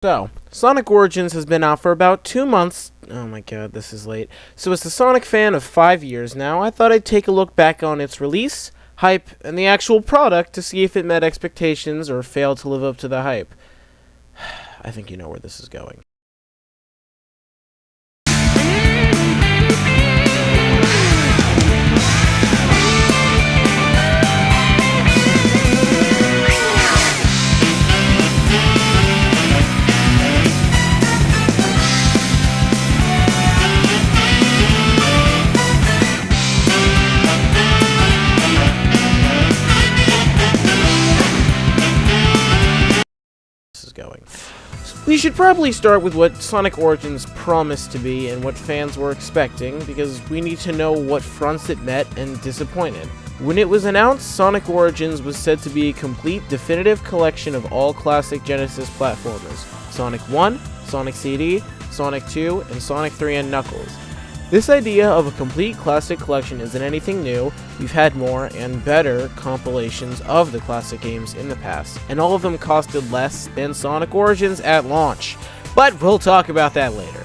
So, Sonic Origins has been out for about 2 months. Oh my god, this is late. So as a Sonic fan of 5 years now, I thought I'd take a look back on its release, hype, and the actual product to see if it met expectations or failed to live up to the hype. I think you know where this is going. Going. We should probably start with what Sonic Origins promised to be and what fans were expecting, because we need to know what fronts it met and disappointed. When it was announced, Sonic Origins was said to be a complete, definitive collection of all classic Genesis platformers: Sonic 1, Sonic CD, Sonic 2, and Sonic 3 and Knuckles. This idea of a complete classic collection isn't anything new. We've had more and better compilations of the classic games in the past, and all of them costed less than Sonic Origins at launch. But we'll talk about that later.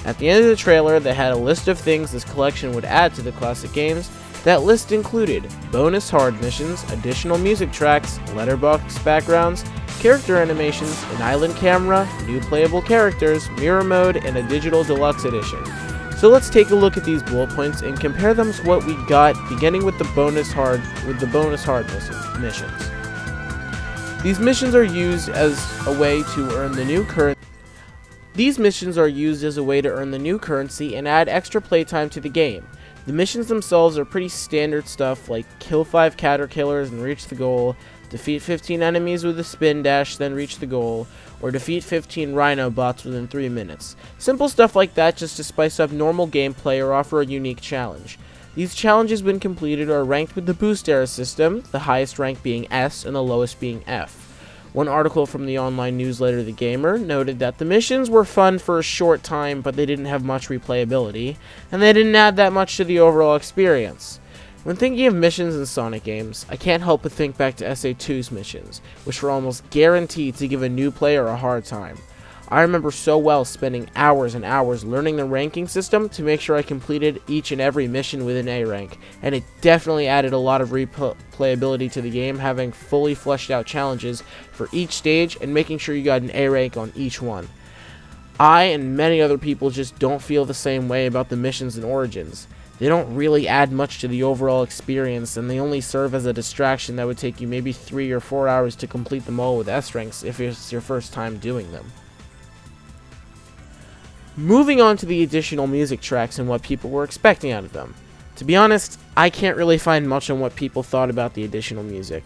At the end of the trailer, they had a list of things this collection would add to the classic games. That list included bonus hard missions, additional music tracks, letterbox backgrounds, character animations, an island camera, new playable characters, mirror mode, and a digital deluxe edition. So let's take a look at these bullet points and compare them to what we got, beginning with the bonus hard missions. These missions are used as a way to earn the new currency and add extra playtime to the game. The missions themselves are pretty standard stuff, like kill 5 catter killers and reach the goal, defeat 15 enemies with a spin dash, then reach the goal, or defeat 15 Rhino bots within 3 minutes. Simple stuff like that just to spice up normal gameplay or offer a unique challenge. These challenges, when completed, are ranked with the boost era system, the highest rank being S and the lowest being F. One article from the online newsletter The Gamer noted that the missions were fun for a short time, but they didn't have much replayability, and they didn't add that much to the overall experience. When thinking of missions in Sonic games, I can't help but think back to SA2's missions, which were almost guaranteed to give a new player a hard time. I remember so well spending hours and hours learning the ranking system to make sure I completed each and every mission with an A rank, and it definitely added a lot of replayability to the game, having fully fleshed out challenges for each stage and making sure you got an A rank on each one. I and many other people just don't feel the same way about the missions in Origins. They don't really add much to the overall experience, and they only serve as a distraction that would take you maybe 3 or 4 hours to complete them all with S ranks if it's your first time doing them. Moving on to the additional music tracks and what people were expecting out of them. To be honest, I can't really find much on what people thought about the additional music.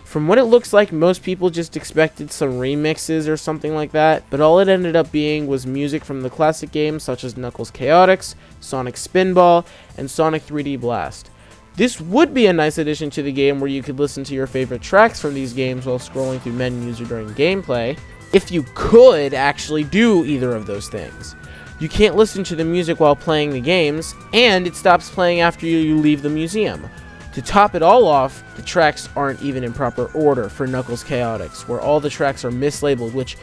From what it looks like, most people just expected some remixes or something like that, but all it ended up being was music from the classic games such as Knuckles Chaotix, Sonic Spinball, and Sonic 3D Blast. This would be a nice addition to the game where you could listen to your favorite tracks from these games while scrolling through menus or during gameplay, if you could actually do either of those things. You can't listen to the music while playing the games, and it stops playing after you leave the museum. To top it all off, the tracks aren't even in proper order for Knuckles Chaotix, where all the tracks are mislabeled, which,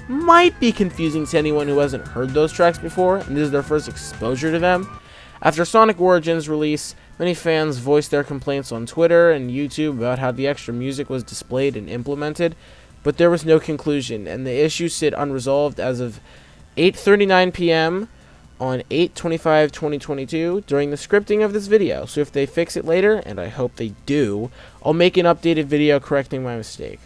might be confusing to anyone who hasn't heard those tracks before and this is their first exposure to them. After Sonic Origins release, many fans voiced their complaints on Twitter and YouTube about how the extra music was displayed and implemented, but there was no conclusion, and the issue sit unresolved as of 8:39 p.m. on 8/25/2022 during the scripting of this video. So if they fix it later, and I hope they do, I'll make an updated video correcting my mistake.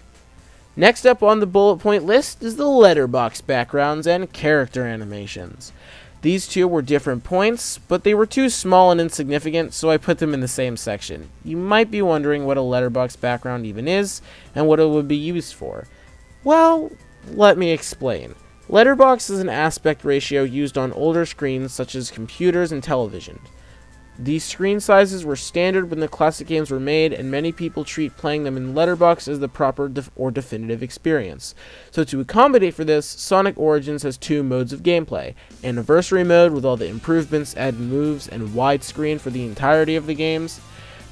Next up on the bullet point list is the letterbox backgrounds and character animations. These two were different points, but they were too small and insignificant, so I put them in the same section. You might be wondering what a letterbox background even is, and what it would be used for. Well, let me explain. Letterbox is an aspect ratio used on older screens such as computers and television. These screen sizes were standard when the classic games were made, and many people treat playing them in letterbox as the proper or definitive experience. So to accommodate for this, Sonic Origins has 2 modes of gameplay: Anniversary mode with all the improvements, added moves, and widescreen for the entirety of the games,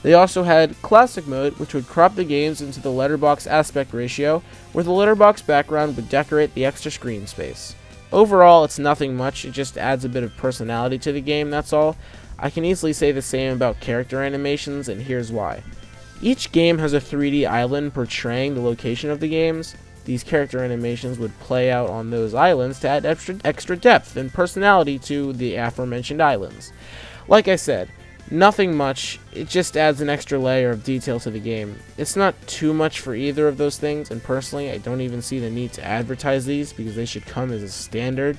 They also had Classic Mode, which would crop the games into the letterbox aspect ratio, where the letterbox background would decorate the extra screen space. Overall, it's nothing much, it just adds a bit of personality to the game, that's all. I can easily say the same about character animations, and here's why. Each game has a 3D island portraying the location of the games. These character animations would play out on those islands to add extra depth and personality to the aforementioned islands. Like I said, nothing much, it just adds an extra layer of detail to the game. It's not too much for either of those things, and personally, I don't even see the need to advertise these because they should come as a standard.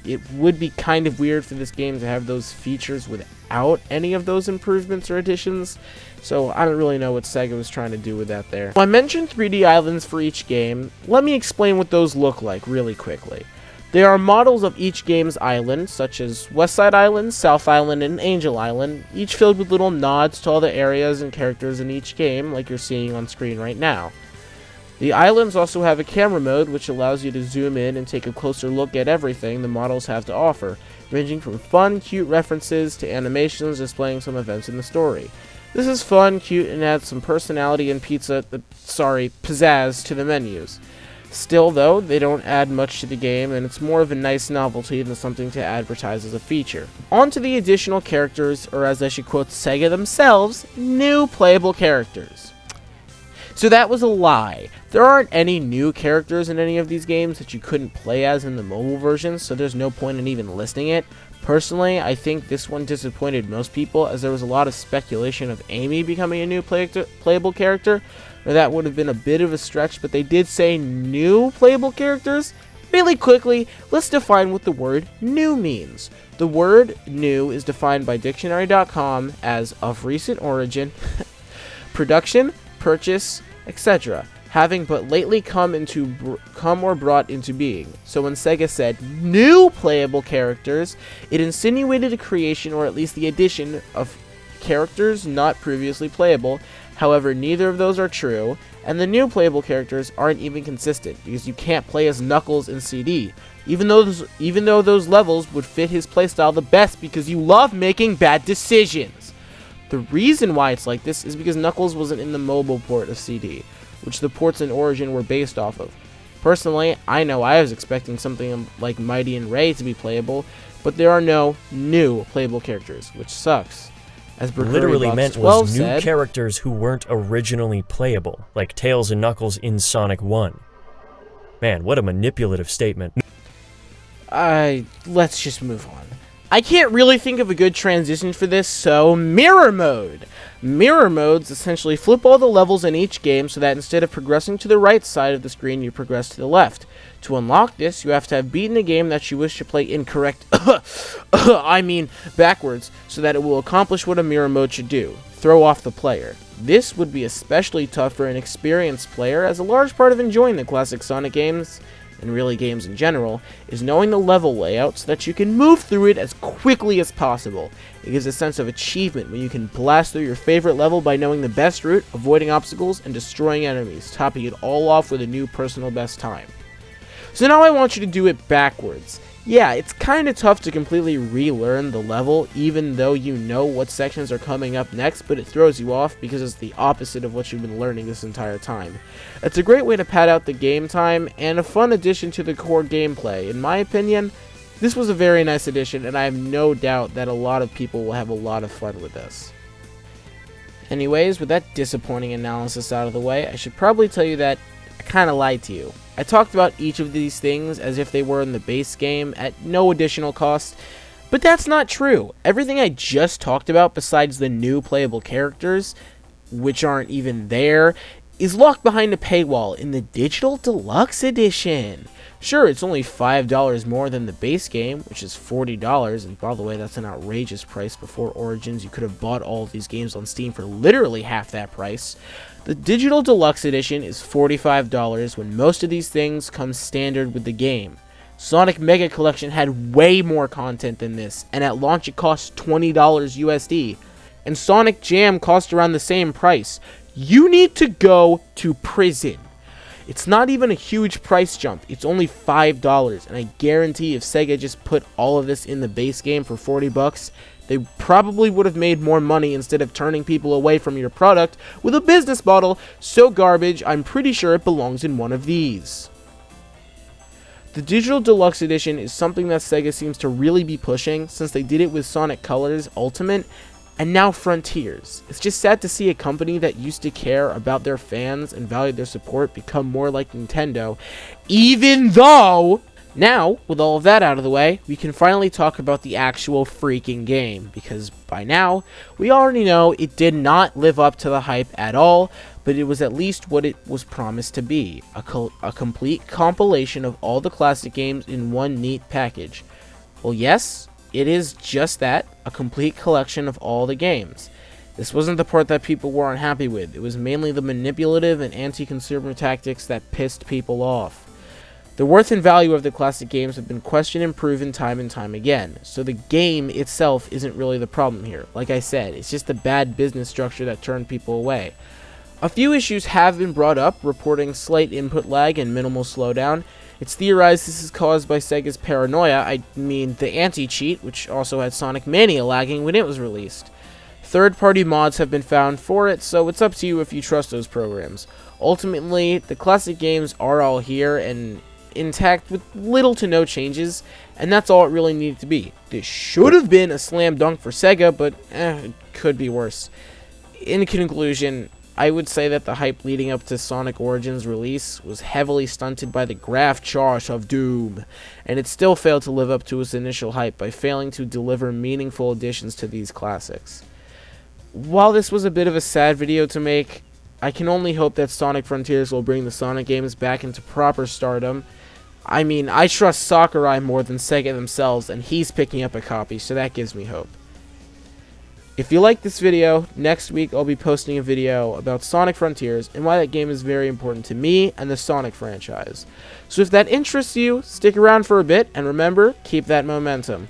It would be kind of weird for this game to have those features without any of those improvements or additions, so I don't really know what Sega was trying to do with that there. Well, I mentioned 3D islands for each game. Let me explain what those look like really quickly. There are models of each game's island, such as Westside Island, South Island, and Angel Island, each filled with little nods to all the areas and characters in each game, like you're seeing on screen right now. The islands also have a camera mode, which allows you to zoom in and take a closer look at everything the models have to offer, ranging from fun, cute references to animations displaying some events in the story. This is fun, cute, and adds some personality and pizzazz to the menus. Still, though, they don't add much to the game, and it's more of a nice novelty than something to advertise as a feature. On to the additional characters, or as I should quote Sega themselves, new playable characters. So that was a lie. There aren't any new characters in any of these games that you couldn't play as in the mobile version, so there's no point in even listing it. Personally, I think this one disappointed most people, as there was a lot of speculation of Amy becoming a new playable character. Now, that would have been a bit of a stretch, but they did say new playable characters. Really quickly, let's define what the word new means. The word new is defined by dictionary.com as of recent origin, production, purchase, etc., having but lately come or brought into being. So when Sega said new playable characters, it insinuated a creation or at least the addition of characters not previously playable. However, neither of those are true, and the new playable characters aren't even consistent because you can't play as Knuckles in CD, even though those levels would fit his playstyle the best because you love making bad decisions. The reason why it's like this is because Knuckles wasn't in the mobile port of CD, which the ports in Origin were based off of. Personally, I know I was expecting something like Mighty and Ray to be playable, but there are no new playable characters, which sucks. As Literally meant was new characters who weren't originally playable, like Tails and Knuckles in Sonic 1. Man, what a manipulative statement. Let's just move on. I can't really think of a good transition for this, so Mirror Mode! Mirror Modes essentially flip all the levels in each game so that instead of progressing to the right side of the screen, you progress to the left. To unlock this, you have to have beaten a game that you wish to play backwards, so that it will accomplish what a Mirror Mode should do, throw off the player. This would be especially tough for an experienced player, as a large part of enjoying the classic Sonic games, and really games in general, is knowing the level layout so that you can move through it as quickly as possible. It gives a sense of achievement when you can blast through your favorite level by knowing the best route, avoiding obstacles, and destroying enemies, topping it all off with a new personal best time. So now I want you to do it backwards. Yeah, it's kind of tough to completely relearn the level, even though you know what sections are coming up next, but it throws you off because it's the opposite of what you've been learning this entire time. It's a great way to pad out the game time, and a fun addition to the core gameplay. In my opinion, this was a very nice addition, and I have no doubt that a lot of people will have a lot of fun with this. Anyways, with that disappointing analysis out of the way, I should probably tell you that I kind of lied to you. I talked about each of these things as if they were in the base game at no additional cost, but that's not true. Everything I just talked about besides the new playable characters, which aren't even there, is locked behind a paywall in the Digital Deluxe Edition. Sure, it's only $5 more than the base game, which is $40, and by the way, that's an outrageous price. Before Origins, you could have bought all of these games on Steam for literally half that price. The Digital Deluxe Edition is $45 when most of these things come standard with the game. Sonic Mega Collection had way more content than this, and at launch it cost $20 USD. And Sonic Jam cost around the same price. You need to go to prison. It's not even a huge price jump, it's only $5, and I guarantee if Sega just put all of this in the base game for $40, They probably would have made more money instead of turning people away from your product with a business model so garbage I'm pretty sure it belongs in one of these. The Digital Deluxe Edition is something that Sega seems to really be pushing since they did it with Sonic Colors Ultimate and now Frontiers. It's just sad to see a company that used to care about their fans and valued their support become more like Nintendo, even though... Now, with all of that out of the way, we can finally talk about the actual freaking game, because by now, we already know it did not live up to the hype at all, but it was at least what it was promised to be, a complete compilation of all the classic games in one neat package. Well, yes, it is just that, a complete collection of all the games. This wasn't the part that people were unhappy with, it was mainly the manipulative and anti-consumer tactics that pissed people off. The worth and value of the classic games have been questioned and proven time and time again, so the game itself isn't really the problem here. Like I said, it's just the bad business structure that turned people away. A few issues have been brought up, reporting slight input lag and minimal slowdown. It's theorized this is caused by Sega's paranoia, I mean the anti-cheat, which also had Sonic Mania lagging when it was released. Third-party mods have been found for it, so it's up to you if you trust those programs. Ultimately, the classic games are all here and intact with little to no changes, and that's all it really needed to be. This should have been a slam dunk for Sega, but it could be worse. In conclusion, I would say that the hype leading up to Sonic Origins release was heavily stunted by the graph charge of Doom, and it still failed to live up to its initial hype by failing to deliver meaningful additions to these classics. While this was a bit of a sad video to make, I can only hope that Sonic Frontiers will bring the Sonic games back into proper stardom. I mean, I trust Sakurai more than Sega themselves, and he's picking up a copy, so that gives me hope. If you like this video, next week I'll be posting a video about Sonic Frontiers and why that game is very important to me and the Sonic franchise. So if that interests you, stick around for a bit, and remember, keep that momentum.